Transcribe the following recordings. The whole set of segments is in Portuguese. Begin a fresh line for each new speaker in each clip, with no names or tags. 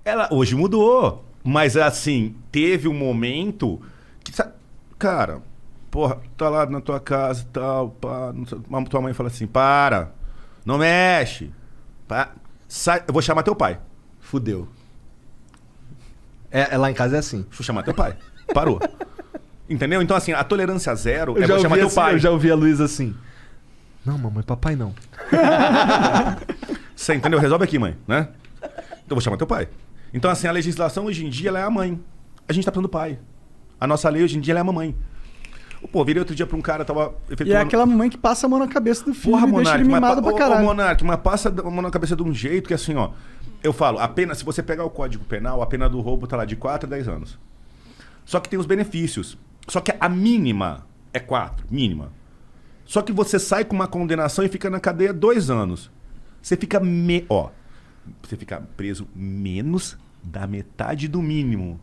Ela hoje mudou, mas assim, teve um momento que, cara, porra, tá lá na tua casa e tal, pá, tua mãe fala assim, para, não mexe, sai, eu vou chamar teu pai. Fudeu.
Lá em casa é assim.
Vou chamar teu pai. Parou. Entendeu? Então, assim, a tolerância zero vou chamar teu
assim,
pai.
Eu já ouvi a Luísa assim. Não, mamãe, papai não.
Você entendeu? Resolve aqui, mãe, né? Então eu vou chamar teu pai. Então, assim, a legislação hoje em dia ela é a mãe. A gente tá precisando do pai. A nossa lei hoje em dia ela é a mamãe. Pô, virei outro dia pra um cara, tava efetuando...
E é aquela mamãe que passa a mão na cabeça do filho.
Porra,
e deixa ele mimado pra caralho.
Monark, mas passa a mão na cabeça de um jeito que assim, ó... Eu falo, a pena, se você pegar o Código Penal, a pena do roubo tá lá de 4 a 10 anos. Só que tem os benefícios. Só que a mínima é 4, mínima. Só que você sai com uma condenação e fica na cadeia 2 anos. Você fica você fica preso menos da metade do mínimo.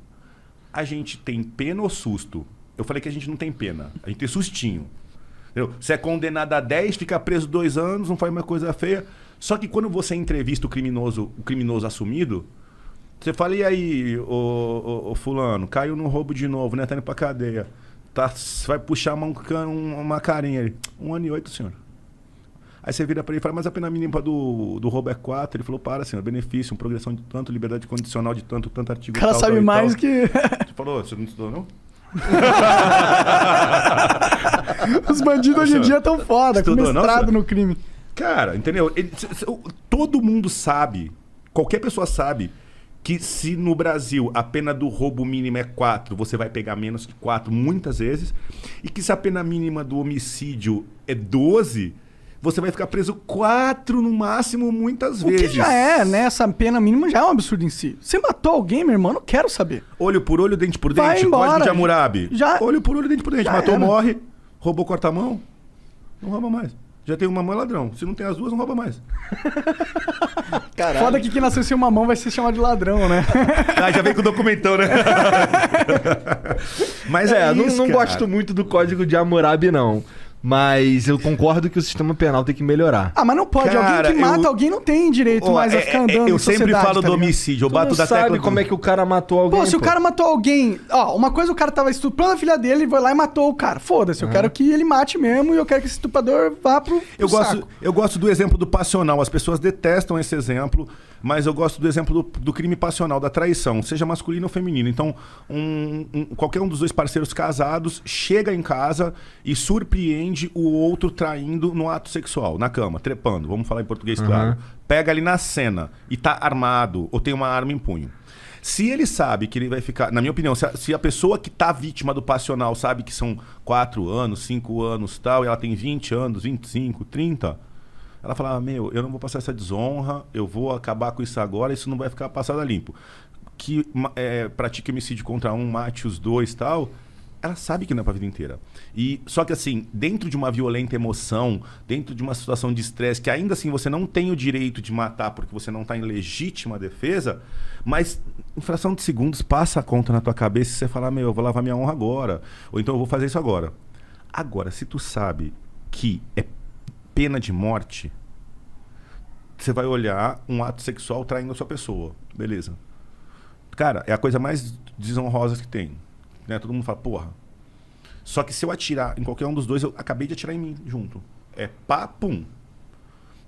A gente tem pena ou susto? Eu falei que a gente não tem pena. A gente tem sustinho. Entendeu? Você é condenado a 10, fica preso 2 anos, não faz uma coisa feia. Só que quando você entrevista o criminoso assumido, você fala, e aí, ô fulano, caiu no roubo de novo, né? Tá indo pra cadeia. Vai puxar uma carinha ali. 1 ano e 8, senhor. Aí você vira pra ele e fala, mas a pena mínima do roubo é 4. Ele falou, para, senhor, benefício, progressão de tanto, liberdade condicional de tanto artigo.
O cara sabe mais que...
Você falou, você não estudou, não?
Os bandidos hoje em dia tão foda, com mestrado no crime.
Cara, entendeu? Todo mundo sabe, qualquer pessoa sabe, que se no Brasil a pena do roubo mínima é 4, você vai pegar menos que 4 muitas vezes, e que se a pena mínima do homicídio é 12, você vai ficar preso 4 no máximo muitas vezes.
O que já é, né? Essa pena mínima já é um absurdo em si. Você matou alguém, meu irmão? Não quero saber.
Olho por olho, dente por dente.
Vai embora.
Código de Hammurabi. Olho por olho, dente por dente.
Já
Matou,
era.
morre. Roubou, corta a mão. Não rouba mais. Já tem uma mão, é ladrão. Se não tem as duas, não rouba mais.
Caralho. Foda que quem nasceu sem uma mão vai ser chamado de ladrão, né?
Já vem com o documentão, né? Mas
não gosto muito do Código de Hammurabi, não. Mas eu concordo que o sistema penal tem que melhorar.
Ah, mas não pode.
Cara,
alguém que mata alguém não tem direito mais a ficar andando
Eu
em
sempre
sociedade,
falo
tá
do
ligado?
homicídio. Eu
Tu
bato
não
da
sabe
tecla
como é que o cara matou alguém,
Pô, se o cara matou alguém... Ó, uma coisa o cara tava estuprando a filha dele, foi lá e matou o cara. Foda-se, eu quero que ele mate mesmo e eu quero que esse estuprador vá pro saco.
Eu gosto do exemplo do passional. As pessoas detestam esse exemplo, mas eu gosto do exemplo do crime passional, da traição, seja masculino ou feminino. Então, qualquer um dos dois parceiros casados chega em casa e surpreende o outro traindo no ato sexual, na cama, trepando. Vamos falar em português, claro. Pega ali na cena e tá armado ou tem uma arma em punho. Se ele sabe que ele vai ficar... Na minha opinião, se a pessoa que tá vítima do passional sabe que são 4 anos, 5 anos tal, e ela tem 20 anos, 25, 30... Ela fala, eu não vou passar essa desonra, eu vou acabar com isso agora, isso não vai ficar passado a limpo. Que pratique homicídio contra um, mate os dois e tal... Ela sabe que não é pra vida inteira. Só que assim, dentro de uma violenta emoção, dentro de uma situação de estresse, que ainda assim você não tem o direito de matar porque você não tá em legítima defesa, mas em fração de segundos passa a conta na tua cabeça e você fala, eu vou lavar minha honra agora. Ou então eu vou fazer isso agora. Agora, se tu sabe que é pena de morte, você vai olhar um ato sexual traindo a sua pessoa. Beleza. Cara, é a coisa mais desonrosa que tem. Né? Todo mundo fala, porra. Só que se eu atirar em qualquer um dos dois, eu acabei de atirar em mim junto. É pá, pum.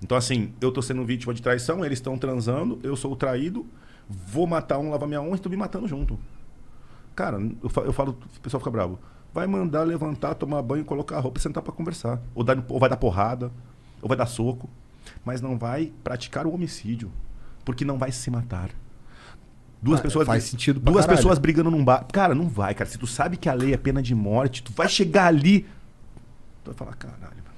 Então assim, eu tô sendo vítima de traição, eles estão transando, eu sou o traído, vou matar um, lavar minha honra e tô me matando junto. Cara, eu falo, o pessoal fica bravo. Vai mandar levantar, tomar banho, colocar a roupa e sentar pra conversar. Ou vai dar porrada, ou vai dar soco. Mas não vai praticar o homicídio. Porque não vai se matar. Duas pessoas,
faz sentido pra
duas
caralho.
pessoas brigando num bar. Cara, não vai, cara. Se tu sabe que a lei é pena de morte, tu vai chegar ali. Tu vai falar, caralho, mano.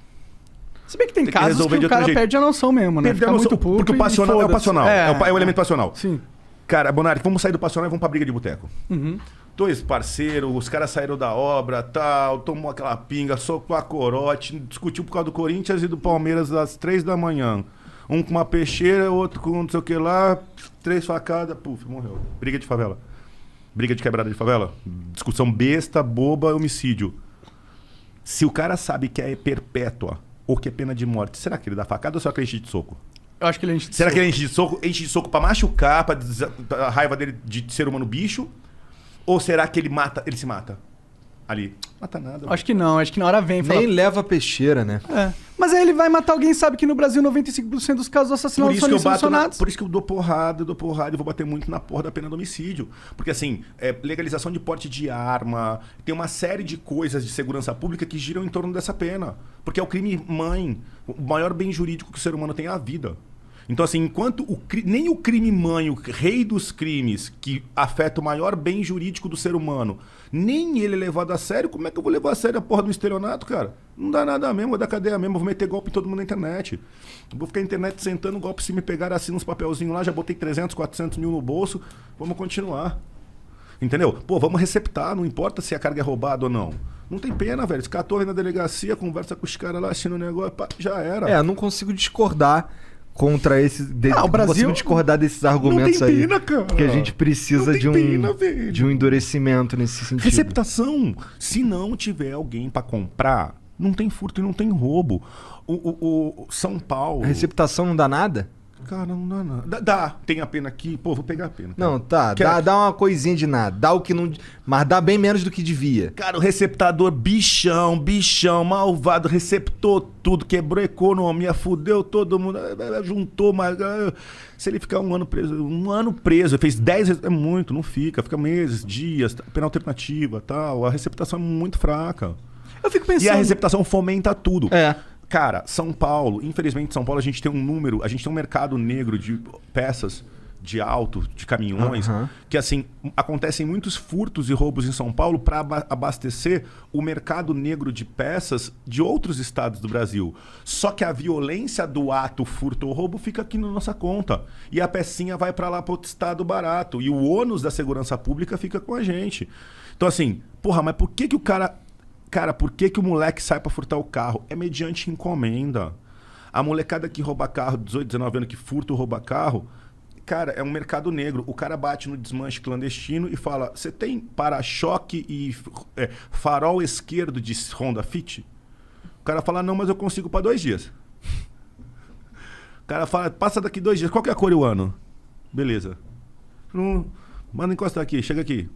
Se bem que tem
que
casos
resolver
que
de
o cara
outro jeito.
perde a noção mesmo, né?
Perdeu
Fica
a noção,
muito puto
porque o
e
passional é o
foda-se.
passional. É o elemento passional.
Sim.
Cara, Bonari, vamos sair do passional e vamos pra briga de boteco.
Uhum.
2 parceiros, os caras saíram da obra, tal, tomou aquela pinga, socou a corote, discutiu por causa do Corinthians e do Palmeiras às 3 da manhã. Um com uma peixeira, outro com não sei o que lá, 3 facadas, puf, morreu. Briga de favela. Briga de quebrada de favela. Discussão besta, boba, homicídio. Se o cara sabe que é perpétua ou que é pena de morte, será que ele dá facada ou será que ele enche de soco?
Eu acho que ele enche de
Será
soco.
que ele enche de soco pra machucar, pra raiva dele de ser humano bicho? Ou será que ele se mata? Ali. Mata nada.
Acho que não, acho que na hora vem.
Nem leva peixeira, né?
É. Mas aí ele vai matar alguém, sabe que no Brasil 95% dos casos de assassinato são solucionados.
Por isso que eu dou porrada e vou bater muito na porra da pena do homicídio. Porque assim, legalização de porte de arma, tem uma série de coisas de segurança pública que giram em torno dessa pena. Porque é o crime mãe, o maior bem jurídico que o ser humano tem é a vida. Então assim, enquanto nem o crime mãe, o rei dos crimes, que afeta o maior bem jurídico do ser humano, nem ele é levado a sério, como é que eu vou levar a sério a porra do estelionato, cara? Não dá nada mesmo, vou dar cadeia mesmo, vou meter golpe em todo mundo na internet. Vou ficar na internet sentando golpe, se me pegar assim uns papelzinhos lá, já botei 300, 400 mil no bolso, vamos continuar. Entendeu? Pô, vamos receptar, não importa se a carga é roubada ou não. Não tem pena, velho. Se catou aí na delegacia, conversa com os caras lá, assistindo o negócio, pá, já era.
Eu não consigo discordar contra esse...
o Brasil...
Não consigo discordar desses argumentos aí.
Não tem pena, cara.
Porque a gente precisa de um endurecimento nesse sentido.
Receptação. Se não tiver alguém pra comprar, não tem furto e não tem roubo. O São Paulo...
A receptação não dá nada?
Cara, não dá nada. Dá. Tem a pena aqui. Pô, vou pegar a pena. Cara.
Não, tá. Dá uma coisinha de nada. Dá o que não... Mas dá bem menos do que devia.
Cara, o receptador bichão, malvado, receptou tudo, quebrou a economia, fudeu todo mundo, juntou, mas... Se ele ficar um ano preso, fez 10... É muito, não fica meses, dias, pena alternativa, tal. A receptação é muito fraca.
Eu fico pensando...
E a receptação fomenta tudo.
É.
Cara, São Paulo, infelizmente São Paulo a gente tem um mercado negro de peças de auto, de caminhões, que assim, acontecem muitos furtos e roubos em São Paulo para abastecer o mercado negro de peças de outros estados do Brasil. Só que a violência do ato furto ou roubo fica aqui na nossa conta. E a pecinha vai para lá para outro estado barato. E o ônus da segurança pública fica com a gente. Então assim, porra, mas por que o cara... Cara, por que o moleque sai pra furtar o carro? É mediante encomenda. A molecada que rouba carro, 18, 19 anos, que furta ou rouba carro, cara, é um mercado negro. O cara bate no desmanche clandestino e fala, você tem para-choque e farol esquerdo de Honda Fit? O cara fala, não, mas eu consigo pra 2 dias. O cara fala, passa daqui 2 dias, qual que é a cor e o ano? Beleza. Manda encostar aqui, chega aqui.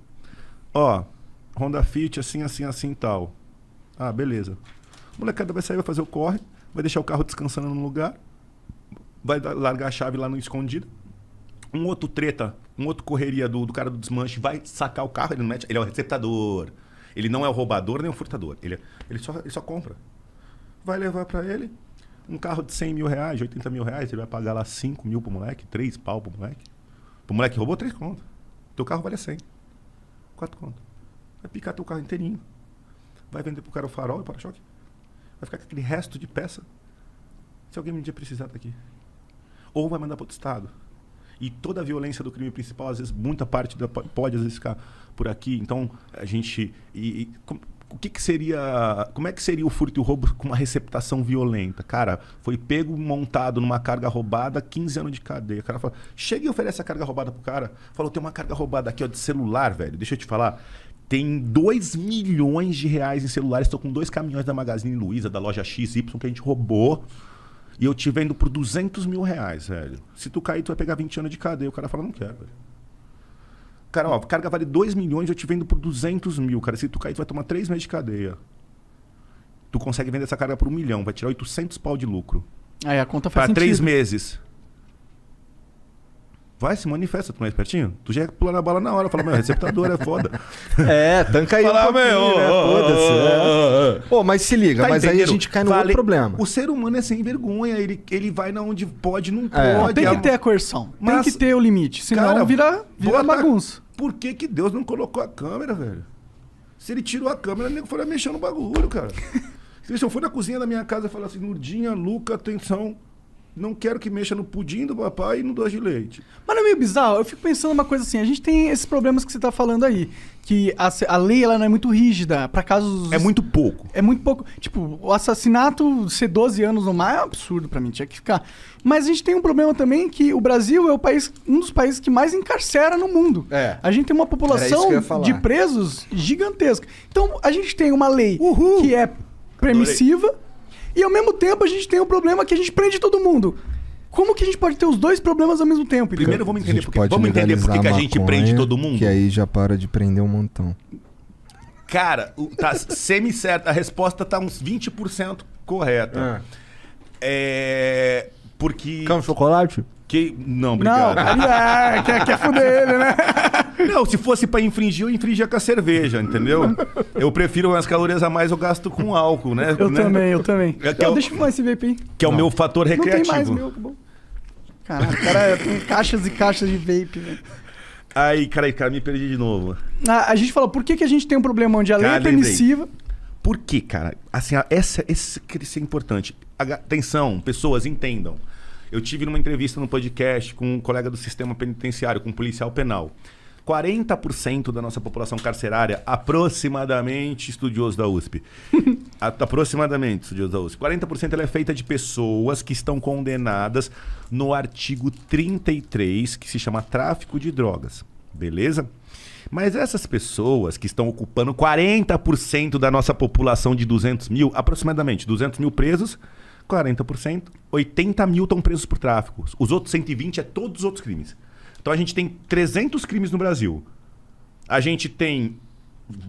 Ó, Honda Fit, assim, assim, assim e tal. Ah, beleza. O molecada vai sair, vai fazer o corre, vai deixar o carro descansando no lugar, vai largar a chave lá no escondido. Um outro correria do cara do desmanche vai sacar o carro, ele não mete, ele é o receptador. Ele não é o roubador nem o furtador. Ele só compra. Vai levar pra ele um carro de 100 mil reais, de 80 mil reais, ele vai pagar lá 5 mil pro moleque, 3 pau pro moleque. Pro moleque que roubou, 3 conto. Teu carro vale 100. 4 conto. Vai picar teu carro inteirinho. Vai vender pro cara o farol e o para-choque. Vai ficar com aquele resto de peça. Se alguém um dia precisar daqui. Ou vai mandar para outro estado. E toda a violência do crime principal, às vezes, muita parte pode às vezes ficar por aqui. Então, a gente... Como é que seria o furto e o roubo com uma receptação violenta? Cara, foi pego, montado numa carga roubada, 15 anos de cadeia. O cara fala, chega e oferece a carga roubada pro cara. Falou, tem uma carga roubada aqui, ó, de celular, velho. Deixa eu te falar. Tem 2 milhões de reais em celulares. Estou com 2 caminhões da Magazine Luiza, da loja XY, que a gente roubou. E eu te vendo por 200 mil reais, velho. Se tu cair, tu vai pegar 20 anos de cadeia. O cara fala, não quero, velho. Cara, ó, a carga vale 2 milhões, eu te vendo por 200 mil. Cara, se tu cair, tu vai tomar 3 meses de cadeia. Tu consegue vender essa carga por 1 milhão. Vai tirar 800 pau de lucro.
Aí a conta faz
sentido. Pra 3
sentido.
meses. Vai, se manifesta, tu não é espertinho? Tu já pula na bala na hora, fala, meu, receptador é foda.
Tanca aí
fala,
um pouquinho, né? Foda-se. Pô, mas se liga, mas aí a gente cai no outro problema.
O ser humano é sem vergonha, ele vai na onde pode, não
É.
pode.
Tem que ter a coerção.
Mas,
tem que ter o limite. Senão
cara,
vira bagunça.
Por que Deus não colocou a câmera, velho? Se ele tirou a câmera, o nego foi mexendo no bagulho, cara. Se eu for na cozinha da minha casa e falar assim, Nurdinha, Luca, atenção... Não quero que mexa no pudim do papai e no doce de leite.
Mas não é meio bizarro? Eu fico pensando uma coisa assim, a gente tem esses problemas que você tá falando aí, que a lei ela não é muito rígida, pra casos...
É muito pouco.
É muito pouco. Tipo, o assassinato ser 12 anos ou mais é um absurdo pra mim, tinha que ficar. Mas a gente tem um problema também que o Brasil é um dos países que mais encarcera no mundo.
É.
A gente tem uma população de presos gigantesca. Então, a gente tem uma lei que é permissiva... E ao mesmo tempo a gente tem um problema que a gente prende todo mundo. Como que a gente pode ter os dois problemas ao mesmo tempo? Igor?
Primeiro vamos
A
entender
gente
por quê.
pode
Vamos entender por que que a
legalizar
gente
maconha,
prende todo mundo?
Que aí já para de prender um montão.
Cara, tá semi-certo. A resposta tá uns 20% correta. Porque...
Quer um chocolate?
Não,
Não,
obrigado.
quer fuder ele, né?
Não, se fosse pra infringir, eu infringia com a cerveja, entendeu? Eu prefiro umas calorias a mais, eu gasto com álcool, né?
Eu também.
Deixa
eu fumar esse vape aí.
Que é o meu fator
Não tem
recreativo.
mais meu, que bom. Caralho, cara, tem caixas e caixas de vape, velho.
Aí, cara, me perdi de novo.
A gente falou, por que a gente tem um problema onde a lei é permissiva...
Por quê, cara? Assim, isso é importante. Atenção, pessoas, entendam. Eu tive numa entrevista no podcast com um colega do sistema penitenciário, com um policial penal. 40% da nossa população carcerária, aproximadamente estudioso da USP. Aproximadamente estudioso da USP. 40% ela é feita de pessoas que estão condenadas no artigo 33, que se chama tráfico de drogas. Beleza? Mas essas pessoas que estão ocupando 40% da nossa população de 200 mil, aproximadamente 200 mil presos, 40%, 80 mil estão presos por tráfico. Os outros 120 é todos os outros crimes. Então a gente tem 300 crimes no Brasil. A gente tem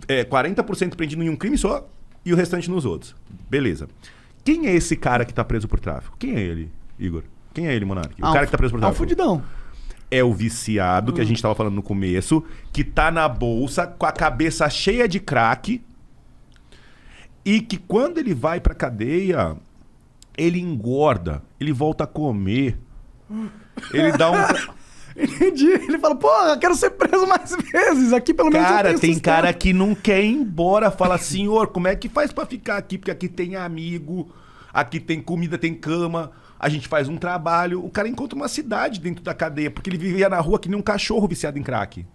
40% prendido em um crime só e o restante nos outros. Beleza. Quem é esse cara que está preso por tráfico? Quem é ele, Igor? Quem é ele, Monark? O cara que está preso por tráfico.
É um fudidão.
É o viciado, que a gente estava falando no começo, que tá na bolsa com a cabeça cheia de crack e que quando ele vai pra cadeia, ele engorda, ele volta a comer, ele dá um...
Entendi. Ele fala, porra, quero ser preso mais vezes. Aqui pelo menos
Cara,
eu tenho
tem
sustento.
cara que não quer ir embora. Fala, senhor, como é que faz pra ficar aqui? Porque aqui tem amigo, aqui tem comida, tem cama. A gente faz um trabalho. O cara encontra uma cidade dentro da cadeia, porque ele vivia na rua que nem um cachorro viciado em crack.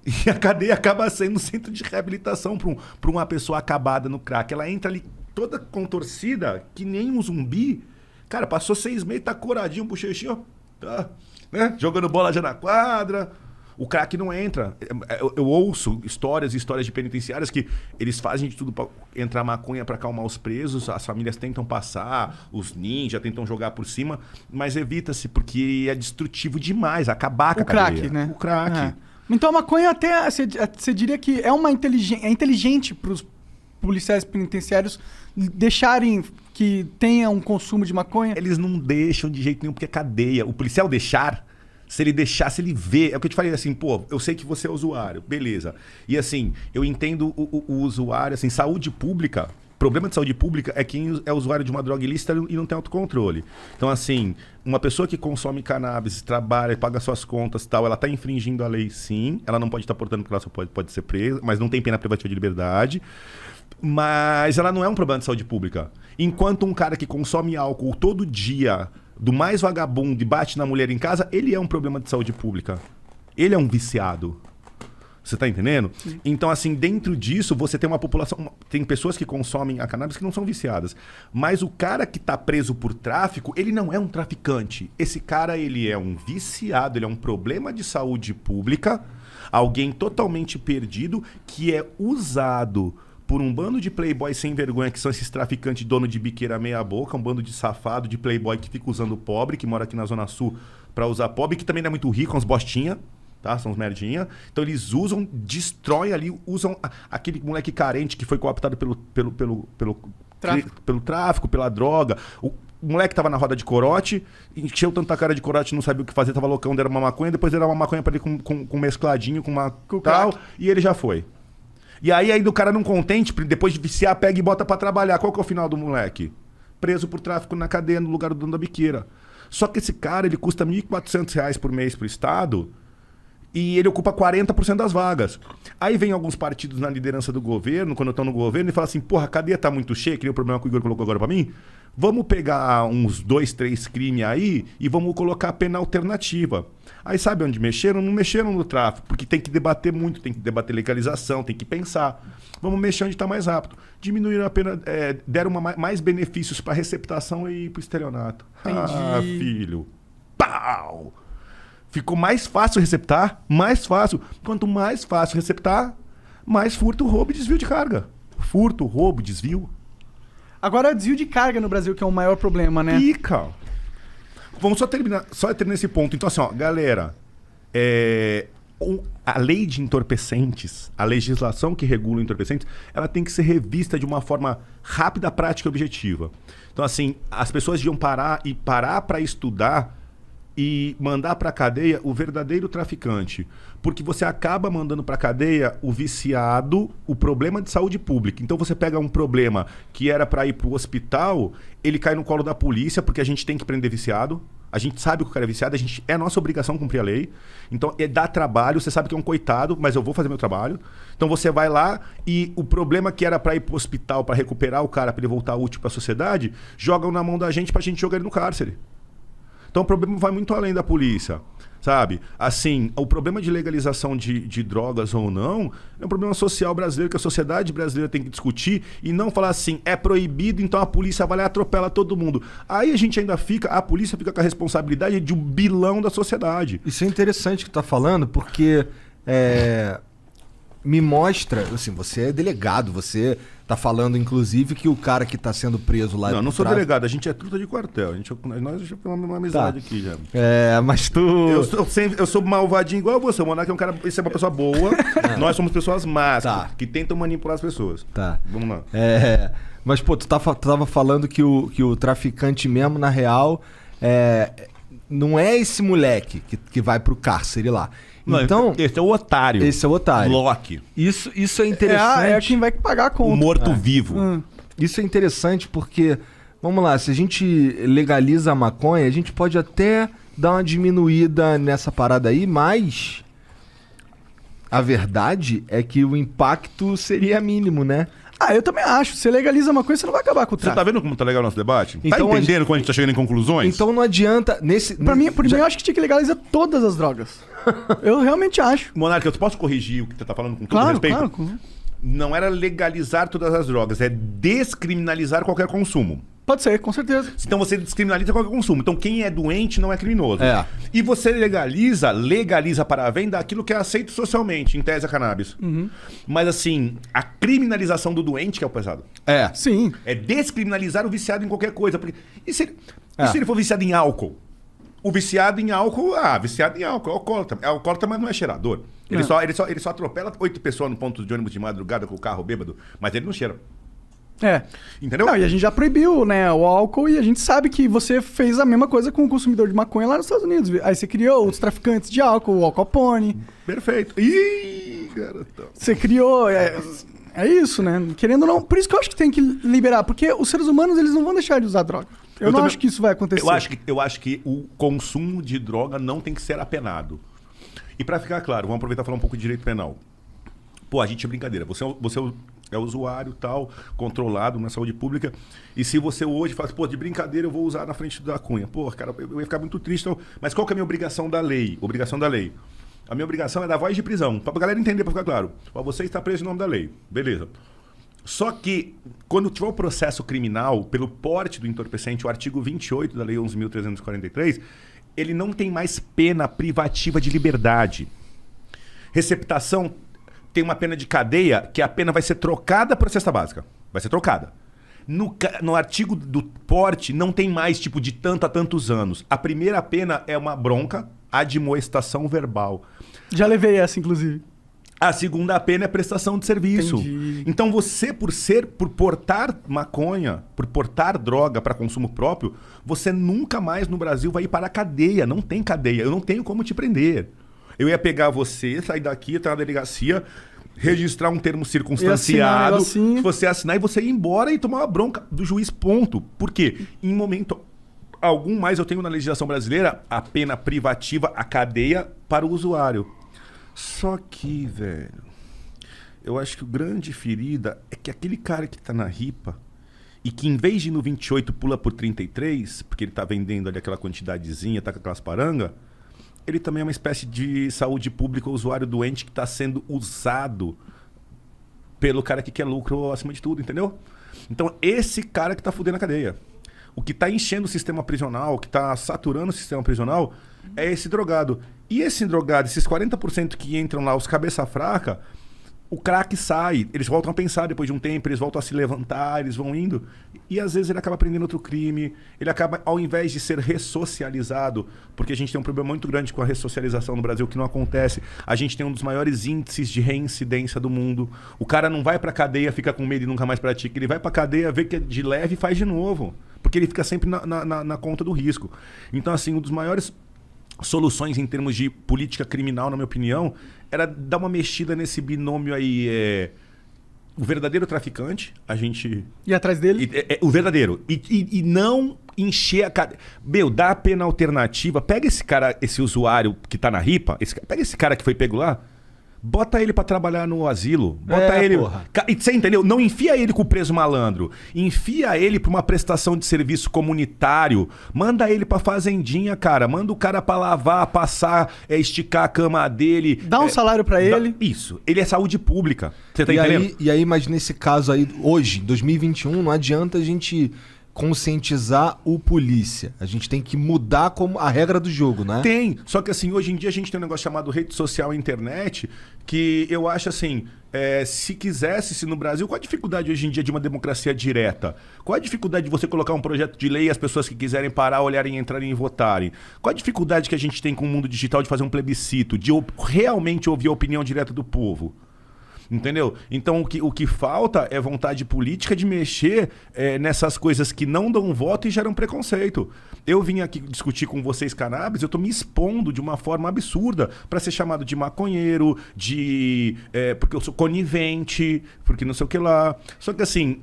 E a cadeia acaba sendo um centro de reabilitação pra uma pessoa acabada no crack. Ela entra ali toda contorcida, que nem um zumbi. Cara, passou 6 meses, tá coradinho, bochechinho, tá... Né? Jogando bola já na quadra. O crack não entra. Eu ouço histórias e histórias de penitenciárias que eles fazem de tudo pra entrar maconha pra acalmar os presos, as famílias tentam passar, os ninjas tentam jogar por cima, mas evita-se porque é destrutivo demais, acabar com a cadeia.
Crack, né?
O crack.
É. Então a maconha até, você diria que é inteligente pros policiais penitenciários deixarem que tenha um consumo de maconha?
Eles não deixam de jeito nenhum, porque é cadeia. O policial deixar, se ele vê... É o que eu te falei assim, pô, eu sei que você é usuário, beleza. E assim, eu entendo o usuário, assim, saúde pública... Problema de saúde pública é quem é usuário de uma droga ilícita e não tem autocontrole. Então, assim, uma pessoa que consome cannabis, trabalha, paga suas contas e tal, ela está infringindo a lei, sim. Ela não pode estar portando porque ela só pode ser presa, mas não tem pena privativa de liberdade. Mas ela não é um problema de saúde pública. Enquanto um cara que consome álcool todo dia, do mais vagabundo e bate na mulher em casa, ele é um problema de saúde pública. Ele é um viciado. Você tá entendendo? Sim. Então, assim, dentro disso, você tem uma população... Tem pessoas que consomem a cannabis que não são viciadas. Mas o cara que tá preso por tráfico, ele não é um traficante. Esse cara, ele é um viciado, ele é um problema de saúde pública, alguém totalmente perdido, que é usado por um bando de playboy sem vergonha, que são esses traficantes dono de biqueira meia boca, um bando de safado, de playboy que fica usando pobre, que mora aqui na Zona Sul pra usar pobre, que também não é muito rico, uns bostinha. Tá? São uns merdinha. Então eles usam, destroem ali, usam aquele moleque carente que foi cooptado pelo tráfico, pela droga. O moleque tava na roda de corote, encheu tanta cara de corote, não sabia o que fazer, tava loucão, deram uma maconha, depois deram uma maconha pra ele com mescladinho, com uma tal, e ele já foi. E aí do cara não contente, depois de viciar, pega e bota pra trabalhar. Qual que é o final do moleque? Preso por tráfico na cadeia, no lugar do dono da biqueira. Só que esse cara, ele custa R$ 1.400 por mês pro Estado, e ele ocupa 40% das vagas. Aí vem alguns partidos na liderança do governo, quando estão no governo, e falam assim, porra, a cadeia tá muito cheia, que nem o problema que o Igor colocou agora pra mim. Vamos pegar uns 2, 3 crimes aí e vamos colocar a pena alternativa. Aí sabe onde mexeram? Não mexeram no tráfico, porque tem que debater muito, tem que debater legalização, tem que pensar. Vamos mexer onde tá mais rápido. Diminuíram a pena, deram mais benefícios pra receptação e pro estelionato.
Entendi.
Ah, filho. Pau! Ficou mais fácil receptar, mais fácil. Quanto mais fácil receptar, mais furto, roubo e desvio de carga. Furto, roubo, desvio.
Agora, desvio de carga no Brasil, que é o maior problema, né?
Pica. Vamos só terminar nesse ponto. Então, assim, ó, galera, a lei de entorpecentes, a legislação que regula entorpecentes, ela tem que ser revista de uma forma rápida, prática e objetiva. Então, assim, as pessoas deviam parar para estudar e mandar para a cadeia o verdadeiro traficante. Porque você acaba mandando para a cadeia o viciado, o problema de saúde pública. Então você pega um problema que era para ir para o hospital, ele cai no colo da polícia, porque a gente tem que prender viciado. A gente sabe que o cara é viciado, é nossa obrigação cumprir a lei. Então dá trabalho, você sabe que é um coitado, mas eu vou fazer meu trabalho. Então você vai lá e o problema que era para ir para o hospital, para recuperar o cara, para ele voltar útil para a sociedade, jogam na mão da gente para a gente jogar ele no cárcere. Então o problema vai muito além da polícia, sabe? Assim, o problema de legalização de drogas ou não é um problema social brasileiro que a sociedade brasileira tem que discutir e não falar assim, é proibido, então a polícia vai lá e atropela todo mundo. Aí a polícia fica com a responsabilidade de um bilão da sociedade.
Isso é interessante que tu tá falando, porque me mostra, assim, você é delegado, você tá falando, inclusive, que o cara que tá sendo preso lá...
Não sou delegado, a gente é truta de quartel. Nós já temos uma amizade aqui já.
Mas tu...
Eu sou malvadinho igual você. O Monark é um cara... Você é uma pessoa boa. Nós somos pessoas más, que tentam manipular as pessoas.
Tá.
Vamos lá.
Mas, pô, tu tava falando que o traficante mesmo, na real, não é esse moleque que vai pro cárcere lá.
Não,
então,
esse é o otário.
Esse é o otário.
Loki.
Isso é interessante.
É quem vai pagar a conta.
O morto-vivo.
Isso é interessante porque, vamos lá, se a gente legaliza a maconha, a gente pode até dar uma diminuída nessa parada aí, mas a verdade é que o impacto seria mínimo, né?
Eu também acho. Você legaliza uma coisa, você não vai acabar com o tráfico.
Você tá vendo como tá legal o nosso debate?
Então,
tá entendendo quando a gente tá chegando em conclusões?
Então não adianta...
Por mim, eu acho que tinha que legalizar todas as drogas. Eu realmente acho.
Monarca, eu posso corrigir o que você tá falando com todo respeito?
Claro.
Não era legalizar todas as drogas, é descriminalizar qualquer consumo.
Pode ser, com certeza.
Então você descriminaliza qualquer consumo. Então quem é doente não é criminoso. E você legaliza para a venda aquilo que é aceito socialmente, em tese a cannabis. Mas assim, a criminalização do doente que é o pesado.
Sim.
É descriminalizar o viciado em qualquer coisa. Porque... E se ele for viciado em álcool? O viciado em álcool, viciado em álcool, é alcoólatra, mas não é cheirador. Ele só atropela 8 pessoas no ponto de ônibus de madrugada com o carro bêbado, mas ele não cheira. Entendeu?
E a gente já proibiu, né, o álcool e a gente sabe que você fez a mesma coisa com o consumidor de maconha lá nos Estados Unidos. Aí você criou os traficantes de álcool, o Al Capone.
Perfeito. Ih, garotão.
Você criou... É isso, né? Querendo ou não... Por isso que eu acho que tem que liberar, porque os seres humanos, eles não vão deixar de usar droga. Eu não acho que isso vai acontecer.
Eu acho que o consumo de droga não tem que ser apenado. E pra ficar claro, vamos aproveitar e falar um pouco de direito penal. Pô, a gente é brincadeira. Você é usuário tal, controlado na saúde pública. E se você hoje fala, de brincadeira eu vou usar na frente da Cunha. Pô, cara, eu ia ficar muito triste. Então, mas qual que é a minha obrigação da lei? A minha obrigação é dar voz de prisão. Pra galera entender, pra ficar claro. Você está preso em nome da lei. Beleza. Só que, quando tiver o processo criminal, pelo porte do entorpecente, o artigo 28 da Lei 11.343, ele não tem mais pena privativa de liberdade. Receptação tem uma pena de cadeia, que a pena vai ser trocada por cesta básica. Vai ser trocada. No artigo do porte, não tem mais tipo de tanto a tantos anos. A primeira pena é uma bronca, admoestação verbal.
Já levei essa, inclusive.
A segunda pena é prestação de serviço.
Entendi.
Então você, por portar maconha, por portar droga para consumo próprio, você nunca mais no Brasil vai ir para a cadeia. Não tem cadeia. Eu não tenho como te prender. Eu ia pegar você, sair daqui, entrar na delegacia, registrar um termo circunstanciado, você assinar e você ir embora e tomar uma bronca do juiz, ponto. Por quê? Em momento algum mais eu tenho na legislação brasileira a pena privativa, a cadeia para o usuário. Só que, velho, eu acho que o grande ferida é que aquele cara que tá na ripa e que em vez de ir no 28 pula por 33, porque ele tá vendendo ali aquela quantidadezinha, tá com aquelas paranga, ele também é uma espécie de saúde pública, usuário doente que tá sendo usado pelo cara que quer lucro acima de tudo, entendeu? Então esse cara que tá fudendo a cadeia. O que tá enchendo o sistema prisional, o que tá saturando o sistema prisional é esse drogado. E esse drogado, esses 40% que entram lá, os cabeça fraca, o craque sai, eles voltam a pensar depois de um tempo, eles voltam a se levantar, eles vão indo. E às vezes ele acaba aprendendo outro crime, ele acaba, ao invés de ser ressocializado, porque a gente tem um problema muito grande com a ressocialização no Brasil, que não acontece. A gente tem um dos maiores índices de reincidência do mundo. O cara não vai pra cadeia, fica com medo e nunca mais pratica. Ele vai pra cadeia, vê que é de leve e faz de novo. Porque ele fica sempre na conta do risco. Então, assim, um dos maiores soluções em termos de política criminal, na minha opinião, era dar uma mexida nesse binômio aí, o verdadeiro traficante, a gente...
E atrás dele?
O verdadeiro. E não encher a cadeia. Meu, dá a pena alternativa. Pega esse cara, esse usuário que tá na ripa, pega esse cara que foi pego lá, bota ele pra trabalhar no asilo. Bota ele. E você entendeu? Não enfia ele com o preso malandro. Enfia ele pra uma prestação de serviço comunitário. Manda ele pra fazendinha, cara. Manda o cara pra lavar, passar, esticar a cama dele.
Dá um salário pra ele.
Isso. Ele é saúde pública. Você tá entendendo?
E aí, imagina esse caso aí, hoje, 2021, não adianta a gente conscientizar o polícia. A gente tem que mudar como a regra do jogo, né?
Tem. Só que assim, hoje em dia a gente tem um negócio chamado rede social e internet, que eu acho assim, se no Brasil, qual a dificuldade hoje em dia de uma democracia direta? Qual a dificuldade de você colocar um projeto de lei e as pessoas que quiserem parar, olharem, entrarem e votarem? Qual a dificuldade que a gente tem com o mundo digital de fazer um plebiscito, de realmente ouvir a opinião direta do povo? Entendeu? Então o que falta é vontade política de mexer nessas coisas que não dão voto e geram preconceito. Eu vim aqui discutir com vocês cannabis, eu tô me expondo de uma forma absurda para ser chamado de maconheiro, porque eu sou conivente, porque não sei o que lá. Só que assim,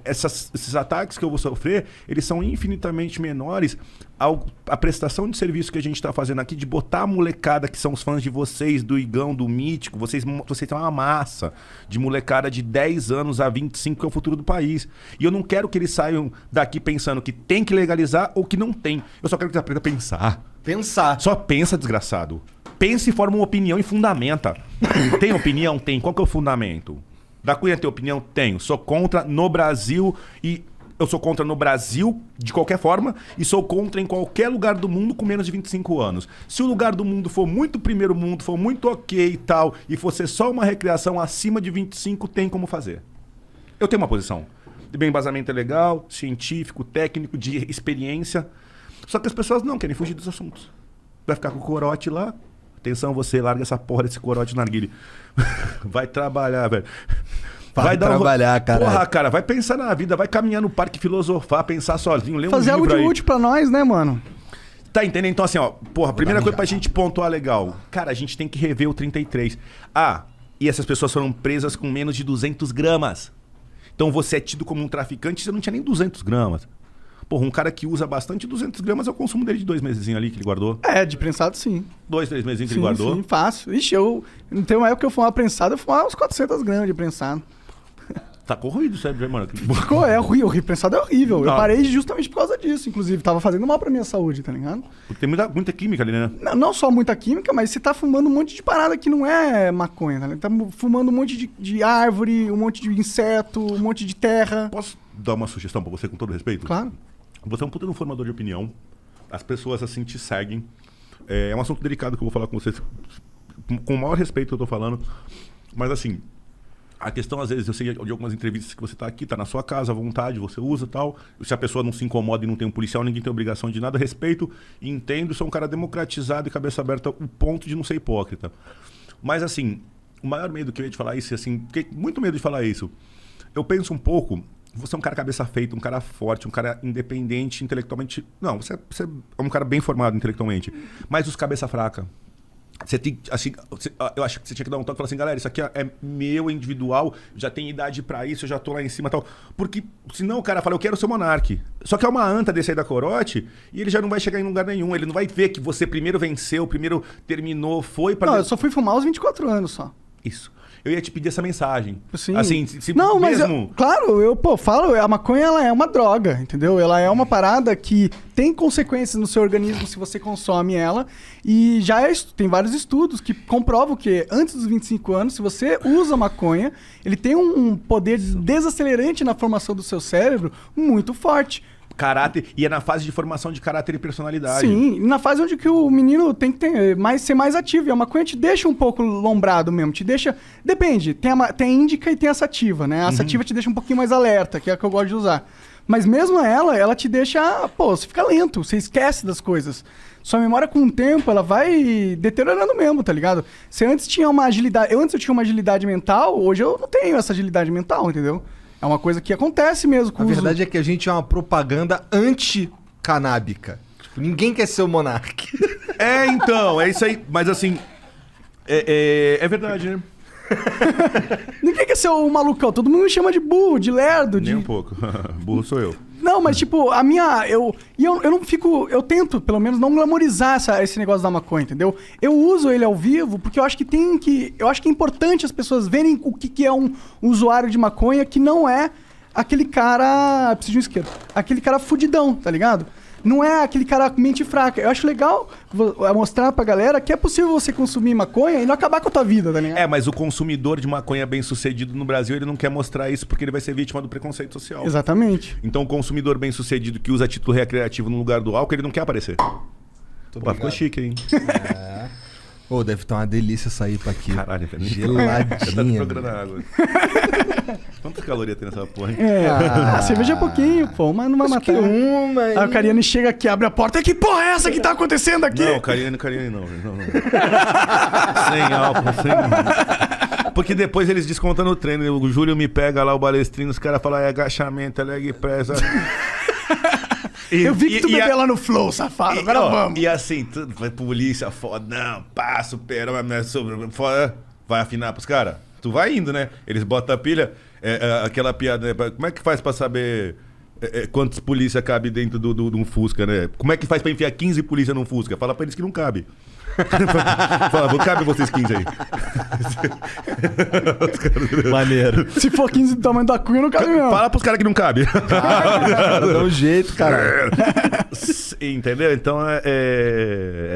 esses ataques que eu vou sofrer, eles são infinitamente menores a prestação de serviço que a gente está fazendo aqui, de botar a molecada que são os fãs de vocês, do Igão, do Mítico, vocês têm uma massa de molecada de 10 anos a 25 que é o futuro do país. E eu não quero que eles saiam daqui pensando que tem que legalizar ou que não tem. Eu só quero que eles aprendam a pensar.
Pensar.
Só pensa, desgraçado. Pensa e forma uma opinião e fundamenta. Tem opinião? Tem. Qual que é o fundamento? Da Cunha tem opinião? Tenho. Sou contra no Brasil e... Eu sou contra no Brasil, de qualquer forma, e sou contra em qualquer lugar do mundo com menos de 25 anos. Se o lugar do mundo for muito primeiro mundo, for muito ok e tal, e for ser só uma recreação acima de 25, tem como fazer. Eu tenho uma posição. Meu embasamento é legal, científico, técnico, de experiência. Só que as pessoas não querem fugir dos assuntos. Vai ficar com o corote lá. Atenção, você larga essa porra desse corote na narguilé. Vai trabalhar, velho.
Vai trabalhar, cara.
Porra, cara, vai pensar na vida, vai caminhar no parque, filosofar, pensar sozinho, ler um livro aí.
Fazer algo de útil pra nós, né, mano?
Tá entendendo? Então assim, ó, porra, primeira coisa pra gente pontuar legal. Cara, a gente tem que rever o 33. E essas pessoas foram presas com menos de 200 gramas. Então você é tido como um traficante, você não tinha nem 200 gramas. Porra, um cara que usa bastante 200 gramas é o consumo dele de 2 meses ali que ele guardou.
De prensado, sim.
2, 3 meses que ele guardou.
Sim, fácil. Ixi, tem uma época que eu fumava prensado, eu fumava uns 400 gramas de prensado.
Tá corroído, sério, mano.
É horrível, o prensado é horrível. Eu parei justamente por causa disso, inclusive. Tava fazendo mal pra minha saúde, tá ligado?
Porque tem muita química ali, né?
Não só muita química, mas você tá fumando um monte de parada que não é maconha, tá ligado? Tá fumando um monte de árvore, um monte de inseto, um monte de terra.
Posso dar uma sugestão pra você, com todo respeito?
Claro.
Você é um puta de um formador de opinião. As pessoas, assim, te seguem. É um assunto delicado que eu vou falar com vocês. Com o maior respeito que eu tô falando. Mas, assim... A questão, às vezes, eu sei de algumas entrevistas que você tá aqui, tá na sua casa, à vontade, você usa e tal. Se a pessoa não se incomoda e não tem um policial, ninguém tem obrigação de nada. Respeito, entendo, sou um cara democratizado e cabeça aberta, o ponto de não ser hipócrita. Mas, assim, o maior medo que eu ia te falar isso, assim, muito medo de falar isso. Eu penso um pouco, você é um cara cabeça feita, um cara forte, um cara independente intelectualmente. Não, você é um cara bem formado intelectualmente. Mas os cabeça fraca. Você tem, assim, eu acho que você tinha que dar um toque e falar assim, galera, isso aqui é meu, individual, já tem idade pra isso, eu já tô lá em cima e tal. Porque senão o cara fala, eu quero ser monarque. Só que é uma anta desse aí da corote e ele já não vai chegar em lugar nenhum. Ele não vai ver que você primeiro venceu, primeiro terminou, foi pra...
Não, eu só fui fumar aos 24 anos só.
Isso. Eu ia te pedir essa mensagem.
Sim.
Assim,
não, mas
mesmo...
claro, eu falo, a maconha ela é uma droga, entendeu? Ela é uma parada que tem consequências no seu organismo se você consome ela. E tem vários estudos que comprovam que antes dos 25 anos, se você usa maconha, ele tem um poder desacelerante na formação do seu cérebro muito forte.
caráter, e é na fase de formação de caráter e personalidade.
Sim, na fase onde que o menino tem que ser mais ativo. E a maconha te deixa um pouco lombrado mesmo. Te deixa. Depende, tem a índica e tem a sativa, né? A sativa te deixa um pouquinho mais alerta, que é a que eu gosto de usar. Mas mesmo ela te deixa. Pô, você fica lento, você esquece das coisas. Sua memória, com o tempo, ela vai deteriorando mesmo, tá ligado? Você antes tinha uma agilidade. Eu tinha uma agilidade mental, hoje eu não tenho essa agilidade mental, entendeu? É uma coisa que acontece mesmo com
A verdade é que a gente é uma propaganda anti-canábica. Tipo, ninguém quer ser o Monark.
Então, é isso aí. Mas assim, é verdade, né?
Ninguém quer ser o malucão. Todo mundo me chama de burro, de lerdo.
Nem um pouco. Burro sou eu.
Não, mas tipo, a minha... Eu não fico... Eu tento, pelo menos, não glamorizar esse negócio da maconha, entendeu? Eu uso ele ao vivo porque eu acho que Eu acho que é importante as pessoas verem o que é um usuário de maconha que não é aquele cara... Preciso de um isqueiro. Aquele cara fudidão, tá ligado? Não é aquele cara com mente fraca. Eu acho legal mostrar pra galera que é possível você consumir maconha e não acabar com a tua vida, tá ligado?
Mas o consumidor de maconha bem-sucedido no Brasil, ele não quer mostrar isso porque ele vai ser vítima do preconceito social.
Exatamente.
Então o consumidor bem-sucedido que usa título recreativo no lugar do álcool, ele não quer aparecer. Pô, ficou chique, hein?
Pô, deve estar uma delícia sair pra aqui.
Caralho, velho.
Geladinha.
Eu tô procurando água. Quantas calorias tem nessa porra, hein?
A cerveja é pouquinho, pô, mas não vai matar.
Uma
Aí o Cariani chega aqui, abre a porta. Que porra é essa que tá acontecendo aqui?
Não, Cariani não. Sem álcool, sem... Porque depois eles descontam no treino. O Júlio me pega lá, o Balestrino, os caras falam, agachamento, leg press.
Eu vi que tu bebeu lá no Flow, safado. Agora vamos.
E assim, tudo, vai polícia, fodão, pá, supera, foda, vai afinar pros caras. Tu vai indo, né? Eles botam a pilha, aquela piada, né? Como é que faz pra saber quantos polícia cabe dentro de um Fusca, né? Como é que faz pra enfiar 15 polícia num Fusca? Fala pra eles que não cabe. Fala, cabe vocês 15 aí.
Maneiro.
Se for 15 do tamanho da cunha, não cabe mesmo.
Fala pros caras que não cabe.
Dá um jeito, cara.
Entendeu? Então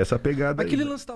essa pegada.
Aquele
aí.
lance tá...